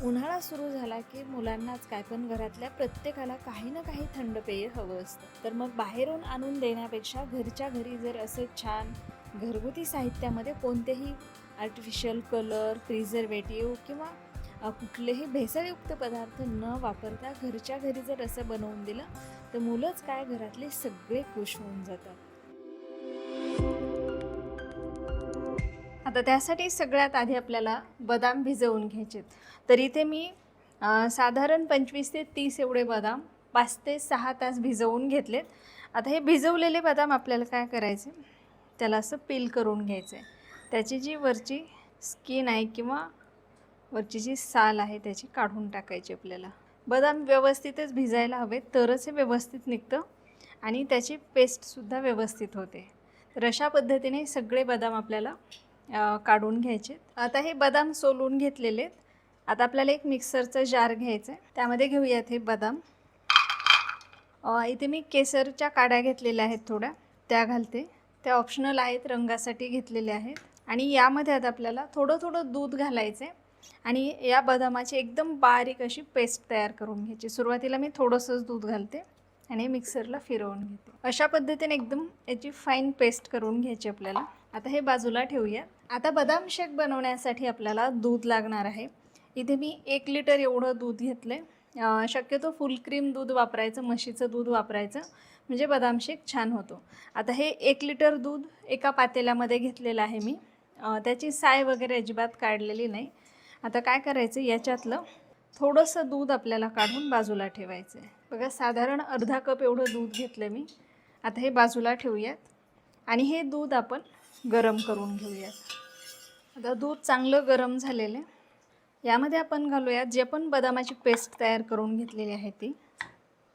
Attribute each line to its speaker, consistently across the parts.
Speaker 1: उन्हाळा सुरू झाला की मुलांनाच काय पण घरातल्या प्रत्येकाला काही ना काही थंड पेय हवं असतं. तर मग बाहेरून आणून देण्यापेक्षा घरच्या घरी जर असे छान घरगुती साहित्यामध्ये कोणतेही आर्टिफिशियल कलर, प्रिझर्वेटिव्ह किंवा कुठलेही भेसळयुक्त पदार्थ न वापरता घरच्या घरी जर असं बनवून दिलं तर मुलंच काय घरातले सगळे खुश होऊन जातात. आता त्यासाठी सगळ्यात आधी आपल्याला बदाम भिजवून घ्यायचेत. तर इथे मी साधारण 25 ते 30 एवढे बदाम 5 ते 6 तास भिजवून घेतलेत. आता हे भिजवलेले बदाम आपल्याला काय करायचे, त्याला असं पील करून घ्यायचं आहे. त्याची जी वरची स्किन आहे किंवा वरची जी साल आहे त्याची काढून टाकायची आपल्याला. बदाम व्यवस्थितच भिजायला हवे तरच हे व्यवस्थित निघतं आणि त्याची पेस्टसुद्धा व्यवस्थित होते. तर अशा पद्धतीने सगळे बदाम आपल्याला काढून घ्यायचे. आता हे बदाम सोलून घेतलेले. आता आपल्याला एक मिक्सरचा जार घ्यायचा आहे, त्यामध्ये घेऊयात हे बदाम. इथे मी केसरच्या काड्या घेतलेल्या आहेत, थोड्या त्या घालते. त्या ऑप्शनल आहेत, रंगासाठी घेतलेल्या आहेत. आणि यामध्ये आता आपल्याला थोडं थोडं दूध घालायचं आहे आणि या बदामाची एकदम बारीक अशी पेस्ट तयार करून घ्यायची. सुरुवातीला मी थोडंसंच दूध घालते आणि मिक्सरला फिरवून घेते. अशा पद्धतीने एकदम याची फाईन पेस्ट करून घ्यायची आपल्याला. आता हे बाजूला ठेवूया. आता बदाम शेक बनवण्यासाठी आपल्याला दूध लागणार आहे. इथे मी 1 लिटर एवढं दूध घेतलं आहे. शक्यतो फुल क्रीम दूध वापरायचं, म्हशीचं दूध वापरायचं, म्हणजे बदाम शेक छान होतो. आता हे 1 लिटर दूध एका पातेल्यामध्ये घेतलेलं आहे मी. त्याची साय वगैरे अजिबात काढलेली नाही. आता काय करायचं, याच्यातलं थोडंसं दूध आपल्याला काढून बाजूला ठेवायचं आहे. बघा, साधारण अर्धा कप एवढं दूध घेतलं मी. आता हे बाजूला ठेवूयात आणि हे दूध आपण गरम करून घेऊयात. आता दूध चांगलं गरम झालेलं आहे. यामध्ये आपण घालूयात जे आपण बदामाची पेस्ट तयार करून घेतलेली आहे ती.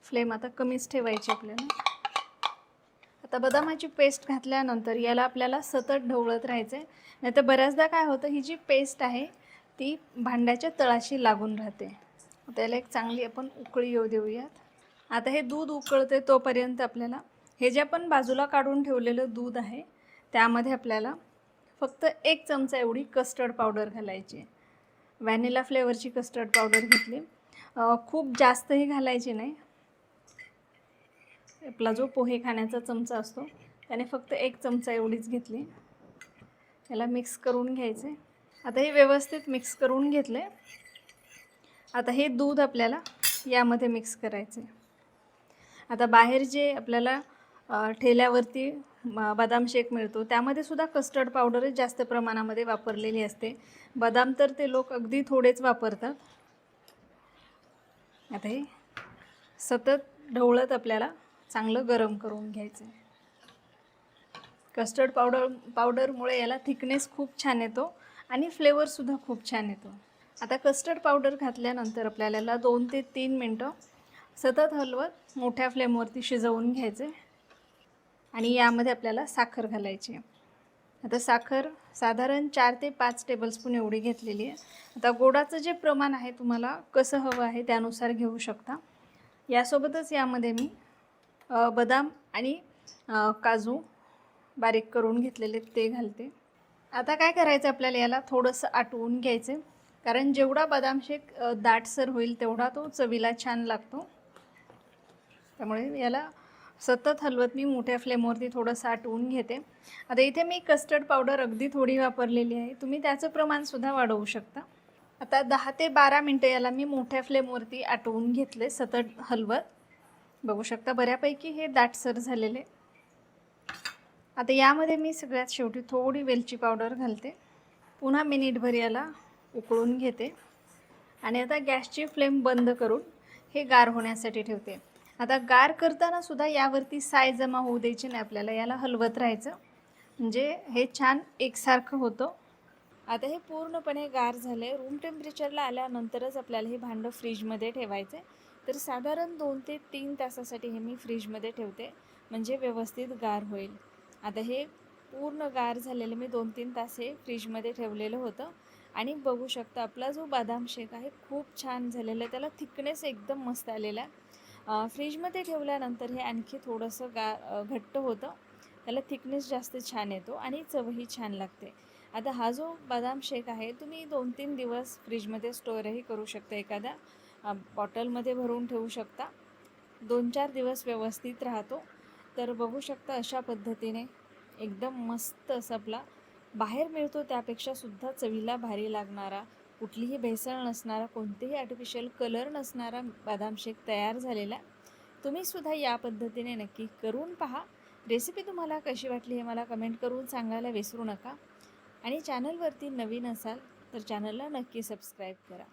Speaker 1: फ्लेम आता कमीच ठेवायची आपल्याला. आता बदामाची पेस्ट घातल्यानंतर याला आपल्याला सतत ढवळत राहायचं आहे, नाही तर बऱ्याचदा काय होतं, ही जी पेस्ट आहे ती भांड्याच्या तळाशी लागून राहते. त्याला एक चांगली आपण उकळी येऊ देऊयात. आता हे दूध उकळते तोपर्यंत आपल्याला हे जे आपण बाजूला काढून ठेवलेलं दूध आहे त्यामध्ये आपल्याला फक्त 1 चमचा एवढी कस्टर्ड पावडर घालायची. व्हॅनिला फ्लेवरची कस्टर्ड पावडर घेतली. खूप जास्तही घालायची नाही. आपला जो पोहे खाण्याचा चमचा असतो त्याने फक्त 1 चमचा एवढीच घेतली. याला मिक्स करून घ्यायचे. आता हे व्यवस्थित मिक्स करून घेतले. आता हे दूध आपल्याला यामध्ये मिक्स करायचे. आता बाहेर जे आपल्याला ठेल्यावरती बदाम शेक मिळतो त्यामध्ये सुद्धा कस्टर्ड पावडरच जास्त प्रमाणामध्ये वापरलेली असते. बदाम तर ते लोक अगदी थोडेच वापरतात. आता हे सतत ढवळत आपल्याला चांगलं गरम करून घ्यायचं आहे. कस्टर्ड पावडरमुळे याला थिकनेस खूप छान येतो आणि फ्लेवरसुद्धा खूप छान येतो. आता कस्टर्ड पावडर घातल्यानंतर आपल्याला 2 ते 3 मिनटं सतत हलवत मोठ्या फ्लेमवरती शिजवून घ्यायचे आणि यामध्ये आपल्याला साखर घालायची आहे. आता साखर साधारण 4 ते 5 टेबलस्पून एवढी घेतलेली आहे. आता गोडाचं जे प्रमाण आहे तुम्हाला कसं हवं आहे त्यानुसार घेऊ शकता. यासोबतच यामध्ये मी बदाम आणि काजू बारीक करून घेतलेले ते घालते. आता काय करायचं, आपल्याला याला थोडंसं आटवून घ्यायचं, कारण जेवढा बदाम शेक दाटसर होईल तेवढा तो चवीला छान लागतो. त्यामुळे याला सतत हलवत मी मोठ्या फ्लेमवरती थोडंसं आटवून घेते. आता इथे मी कस्टर्ड पावडर अगदी थोडी वापरलेली आहे, तुम्ही त्याचं प्रमाणसुद्धा वाढवू शकता. आता 10 ते 12 मिनटं याला मी मोठ्या फ्लेमवरती आटवून घेतले सतत हलवत. बघू शकता बऱ्यापैकी हे दाटसर झालेले. आता यामध्ये मी सगळ्यात शेवटी थोडी वेलची पावडर घालते. पुन्हा मिनिटभर याला उकळून घेते आणि आता गॅसची फ्लेम बंद करून हे गार होण्यासाठी ठेवते. आता गार करताना सुद्धा यावरती साय जमा होऊ द्यायची नाही, आपल्याला याला हलवत राहायचं, म्हणजे हे छान एकसारखं होतं. आता हे पूर्णपणे गार झाले. रूम टेम्परेचरला आल्यानंतरच आपल्याला हे भांडं फ्रीजमध्ये ठेवायचं आहे. तर साधारण 2 ते 3 तासासाठी हे मी फ्रीजमध्ये ठेवते, म्हणजे व्यवस्थित गार होईल. आता हे पूर्ण गार झालेलं मी 2-3 तास हे फ्रीजमध्ये ठेवलेलं होतं आणि बघू शकता आपला जो बदाम शेक आहे खूप छान झालेला आहे. त्याला थिकनेस एकदम मस्त आलेला आहे. फ्रीजमध्ये ठेवल्यानंतर हे आणखी थोडंसं घट्ट होतं, त्याला थिकनेस जास्त छान येतो आणि चवही छान लागते. आता हा जो बदाम शेक आहे तुम्ही 2-3 दिवस फ्रीजमध्ये स्टोअरही करू शकता, एखाद्या बॉटलमध्ये भरून ठेवू शकता. 2-4 दिवस व्यवस्थित राहतो. तर बघू शकता अशा पद्धतीने एकदम मस्त असं आपला बाहेर मिळतो त्यापेक्षा सुद्धा चवीला भारी लागणारा, कुठलीही भेसळ नसणारा, कोणतेही आर्टिफिशियल कलर नसणारा बदाम शेक तयार झालेला. तुम्हीसुद्धा या पद्धतीने नक्की करून पहा. रेसिपी तुम्हाला कशी वाटली हे मला कमेंट करून सांगायला विसरू नका. आणि चॅनलवरती नवीन असाल तर चॅनलला नक्की सबस्क्राईब करा.